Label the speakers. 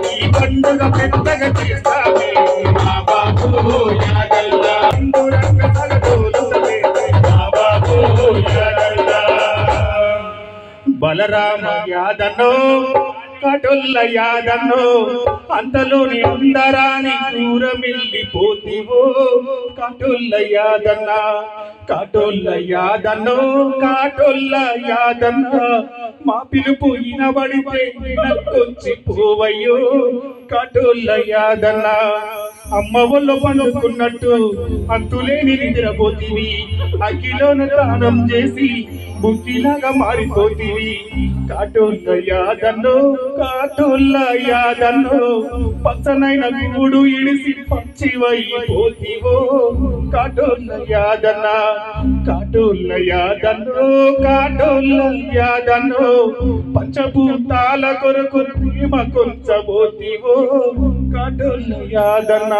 Speaker 1: ఈ పండుగ పెద్దగా చేస్తామే మా బాబు యాదయ్య బలరామ యాదన్నో కటుల్ల యాదన్నో అంతలోని అందరాని దూరమిల్లిపోతివో కటుల్ల యాదన్న కాటోళ్ళ యాదన్నో కాటోళ్ళ యాదన్న మా పిలుపు వినబడితే వినకొచ్చి పోవయ్యో కాటోళ్ళ యాదన్న అమ్మ ఒళ్ళు పండుకున్నట్టు అంతులేని నిద్రపోతివి అఖిలోన దానం చేసి బుద్ధిలాగా మారిపోతివి కాటోళ్ళ యాదన్నో కాటోళ్ళ యాదన్నో పచ్చనైన గూడు ఇడిసి పచ్చివైపోతివో కాటోళ్ళ యాదన్న కాటోళ్ళ యాదన్నో కాటోళ్ళ యాదన్నో పంచభూతాల కొరకు ప్రేమ కొంచబోతివో కాటోళ్ళ యాదన్న